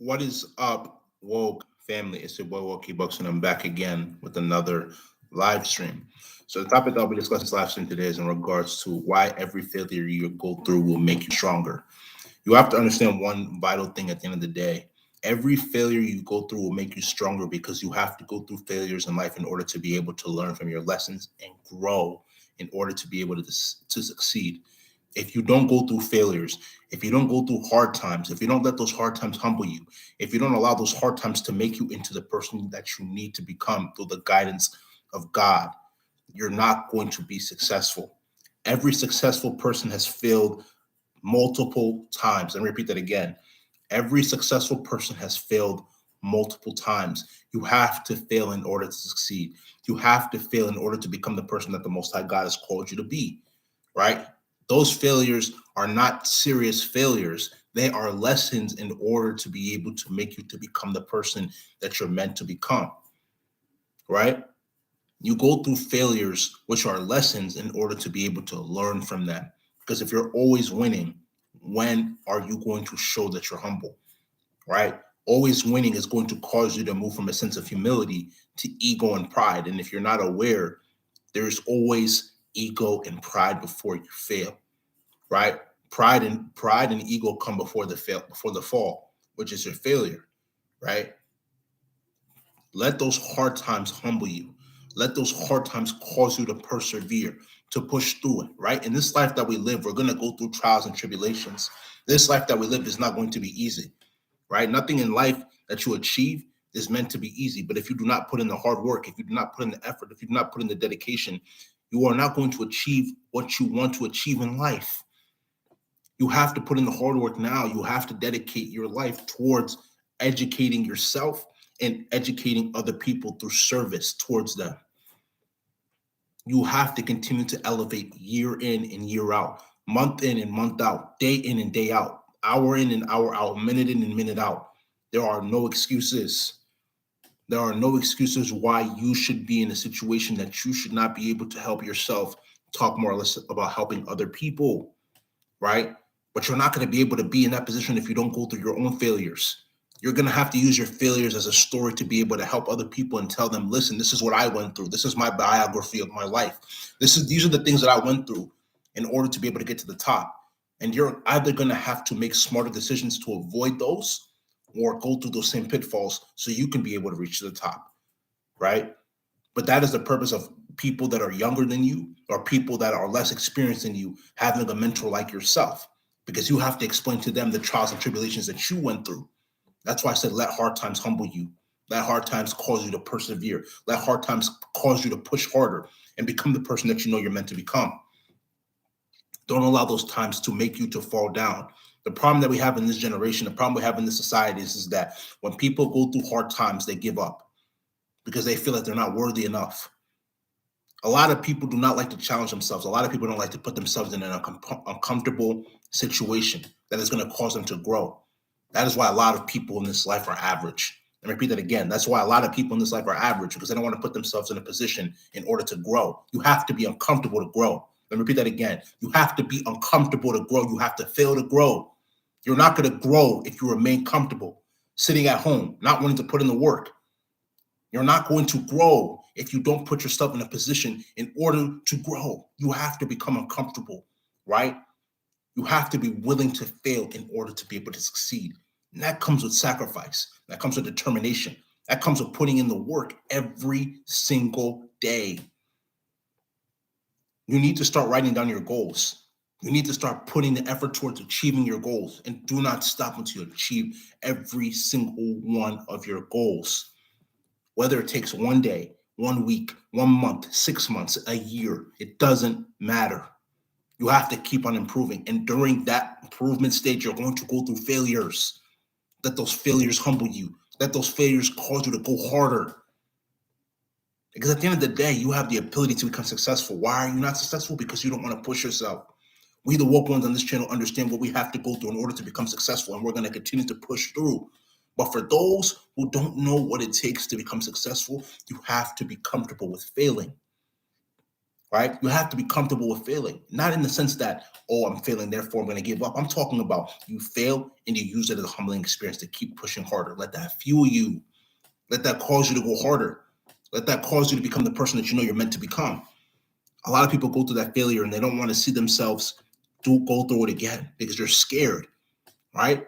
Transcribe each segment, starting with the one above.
What is up, woke family? It's your boy Wokey Bucks, and I'm back again with another live stream. So the topic that I'll be discussing this live stream today is in regards to why every failure you go through will make you stronger. You have to understand one vital thing at the end of the day. Every failure you go through will make you stronger because you have to go through failures in life in order to be able to learn from your lessons and grow in order to be able to succeed. If you don't go through failures, if you don't go through hard times, if you don't let those hard times humble you, if you don't allow those hard times to make you into the person that you need to become through the guidance of God, you're not going to be successful. Every successful person has failed multiple times. Let me repeat that again. Every successful person has failed multiple times. You have to fail in order to succeed. You have to fail in order to become the person that the Most High God has called you to be, right? Those failures are not serious failures. They are lessons in order to be able to make you to become the person that you're meant to become, right? You go through failures, which are lessons, in order to be able to learn from them. Because if you're always winning, when are you going to show that you're humble, right? Always winning is going to cause you to move from a sense of humility to ego and pride. And if you're not aware, there's always ego and pride before you fail, right? Pride and ego come before the fall, which is your failure, right? Let those hard times humble you. Let those hard times cause you to persevere, to push through it, right? In this life that we live, we're going to go through trials and tribulations. This life that we live is not going to be easy, right? Nothing in life that you achieve is meant to be easy. But if you do not put in the hard work, if you do not put in the effort, if you do not put in the dedication, you are not going to achieve what you want to achieve in life. You have to put in the hard work now. You have to dedicate your life towards educating yourself and educating other people through service towards them. You have to continue to elevate year in and year out, month in and month out, day in and day out, hour in and hour out, minute in and minute out. There are no excuses. There are no excuses why you should be in a situation that you should not be able to help yourself. Talk more or less about helping other people, right? But you're not going to be able to be in that position if you don't go through your own failures. You're going to have to use your failures as a story to be able to help other people and tell them, listen, this is what I went through. This is my biography of my life. These are the things that I went through in order to be able to get to the top. And you're either going to have to make smarter decisions to avoid those or go through those same pitfalls so you can be able to reach the top, right? But that is the purpose of people that are younger than you or people that are less experienced than you having a mentor like yourself, because you have to explain to them the trials and tribulations that you went through. That's why I said let hard times humble you. Let hard times cause you to persevere. Let hard times cause you to push harder and become the person that you know you're meant to become. Don't allow those times to make you to fall down. The problem that we have in this generation, the problem we have in this society is that when people go through hard times, they give up because they feel like they're not worthy enough. A lot of people do not like to challenge themselves. A lot of people don't like to put themselves in an uncomfortable situation that is going to cause them to grow. That is why a lot of people in this life are average. Let me repeat that again. That's why a lot of people in this life are average because they don't want to put themselves in a position in order to grow. You have to be uncomfortable to grow. Let me repeat that again. You have to be uncomfortable to grow. You have to fail to grow. You're not going to grow if you remain comfortable, sitting at home, not wanting to put in the work. You're not going to grow if you don't put yourself in a position in order to grow. You have to become uncomfortable, right? You have to be willing to fail in order to be able to succeed. And that comes with sacrifice. That comes with determination. That comes with putting in the work every single day. You need to start writing down your goals. You need to start putting the effort towards achieving your goals and do not stop until you achieve every single one of your goals. Whether it takes one day, 1 week, 1 month, 6 months, a year, it doesn't matter. You have to keep on improving. And during that improvement stage, you're going to go through failures. Let those failures humble you. Let those failures cause you to go harder. Because at the end of the day, you have the ability to become successful. Why are you not successful? Because you don't want to push yourself. We, the woke ones on this channel, understand what we have to go through in order to become successful, and we're going to continue to push through. But for those who don't know what it takes to become successful, you have to be comfortable with failing. right? You have to be comfortable with failing, not in the sense that, oh, I'm failing, therefore I'm going to give up. I'm talking about you fail and you use it as a humbling experience to keep pushing harder. Let that fuel you. Let that cause you to go harder. Let that cause you to become the person that you know you're meant to become. A lot of people go through that failure and they don't want to see themselves go through it again because they're scared, right?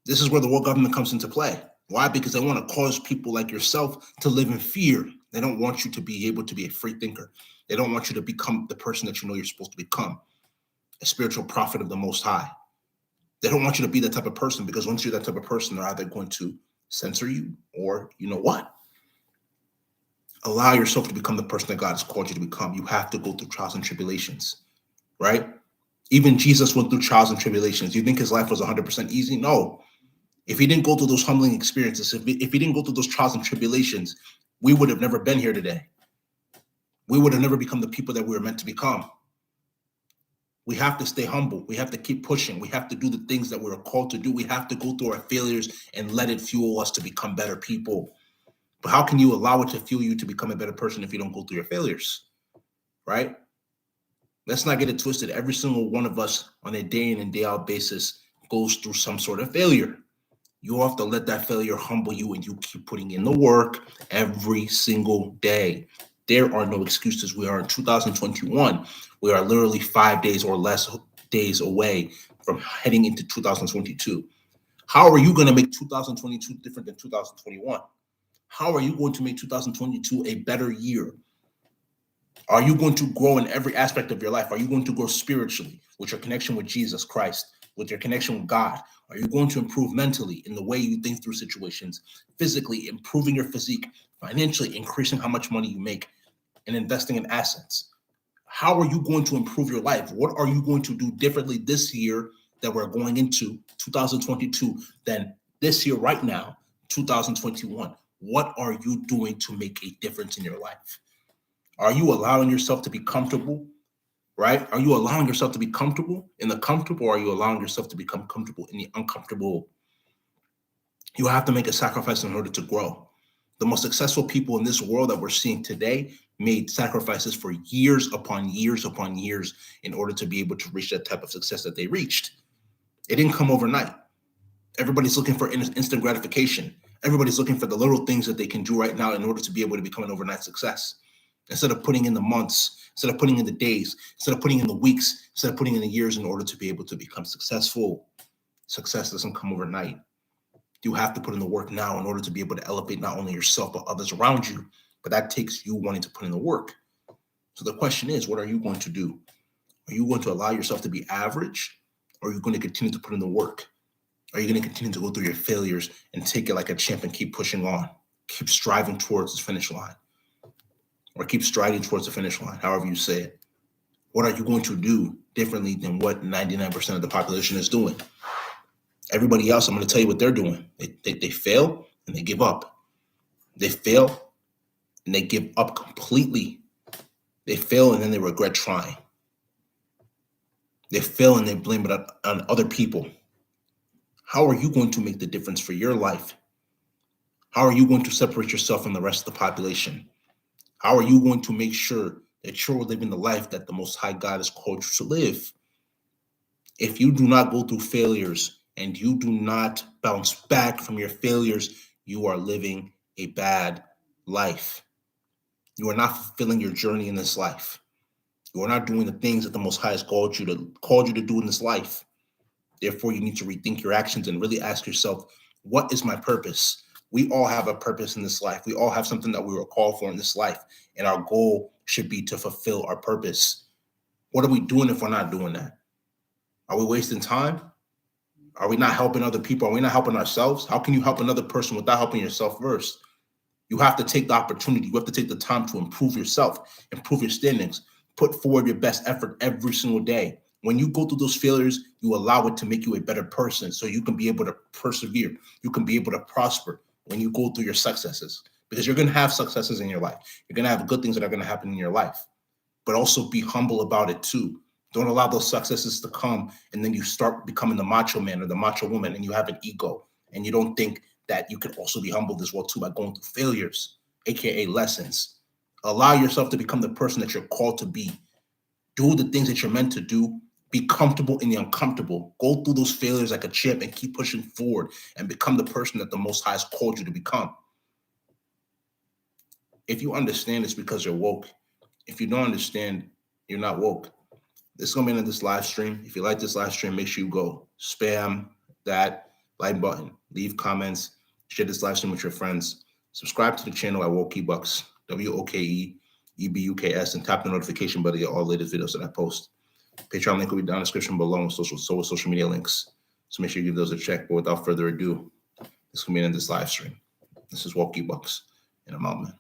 This is where the world government comes into play. Why? Because they want to cause people like yourself to live in fear. They don't want you to be able to be a free thinker. They don't want you to become the person that you know you're supposed to become, a spiritual prophet of the Most High. They don't want you to be that type of person because once you're that type of person, they're either going to censor you or you know what? Allow yourself to become the person that God has called you to become. You have to go through trials and tribulations, right? Even Jesus went through trials and tribulations. Do you think his life was 100% easy? No. If he didn't go through those humbling experiences, if he didn't go through those trials and tribulations, we would have never been here today. We would have never become the people that we were meant to become. We have to stay humble. We have to keep pushing. We have to do the things that we're called to do. We have to go through our failures and let it fuel us to become better people. But how can you allow it to fuel you to become a better person if you don't go through your failures, right? Let's not get it twisted. Every single one of us on a day in and day out basis goes through some sort of failure. You have to let that failure humble you and you keep putting in the work every single day. There are no excuses. We are in 2021. We are literally 5 days or less days away from heading into 2022. How are you going to make 2022 different than 2021? How are you going to make 2022 a better year? Are you going to grow in every aspect of your life? Are you going to grow spiritually with your connection with Jesus Christ, with your connection with God? Are you going to improve mentally in the way you think through situations, physically improving your physique, financially increasing how much money you make, and investing in assets? How are you going to improve your life? What are you going to do differently this year that we're going into 2022 than this year right now, 2021? What are you doing to make a difference in your life? Are you allowing yourself to be comfortable, right? Are you allowing yourself to be comfortable in the comfortable, or are you allowing yourself to become comfortable in the uncomfortable? You have to make a sacrifice in order to grow. The most successful people in this world that we're seeing today made sacrifices for years upon years upon years in order to be able to reach that type of success that they reached. It didn't come overnight. Everybody's looking for instant gratification. Everybody's looking for the little things that they can do right now in order to be able to become an overnight success. Instead of putting in the months, instead of putting in the days, instead of putting in the weeks, instead of putting in the years in order to be able to become successful. Success doesn't come overnight. You have to put in the work now in order to be able to elevate not only yourself, but others around you. But that takes you wanting to put in the work. So the question is, what are you going to do? Are you going to allow yourself to be average? Or are you going to continue to put in the work? Are you going to continue to go through your failures and take it like a champ and keep pushing on? Keep striving towards the finish line. Or keep striding towards the finish line, however you say it. What are you going to do differently than what 99% of the population is doing? Everybody else, I'm going to tell you what they're doing. They fail and they give up. They fail and they give up completely. They fail and then they regret trying. They fail and they blame it on other people. How are you going to make the difference for your life? How are you going to separate yourself from the rest of the population? How are you going to make sure that you're living the life that the Most High God has called you to live? If you do not go through failures and you do not bounce back from your failures, you are living a bad life. You are not fulfilling your journey in this life. You are not doing the things that the Most High has called you to do in this life. Therefore, you need to rethink your actions and really ask yourself, what is my purpose? We all have a purpose in this life. We all have something that we were called for in this life. And our goal should be to fulfill our purpose. What are we doing if we're not doing that? Are we wasting time? Are we not helping other people? Are we not helping ourselves? How can you help another person without helping yourself first? You have to take the opportunity. You have to take the time to improve yourself, improve your standings, put forward your best effort every single day. When you go through those failures, you allow it to make you a better person so you can be able to persevere. You can be able to prosper when you go through your successes, because you're going to have successes in your life. You're going to have good things that are going to happen in your life, but also be humble about it too. Don't allow those successes to come and then you start becoming the macho man or the macho woman and you have an ego and you don't think that you can also be humbled as well too by going through failures, aka lessons. Allow yourself to become the person that you're called to be. Do the things that you're meant to do. Be comfortable in the uncomfortable. Go through those failures like a champ and keep pushing forward and become the person that the Most High has called you to become. If you understand, it's because you're woke. If you don't understand, you're not woke. This is going to be in this live stream. If you like this live stream, make sure you go spam that like button, leave comments, share this live stream with your friends. Subscribe to the channel at Wokebucks, WOKEEBUKS, and tap the notification bell to get all the latest videos that I post. Patreon link will be down in the description below, and social media links. So make sure you give those a check. But without further ado, this will be in this live stream. This is Wokebucks, and I'm out, man.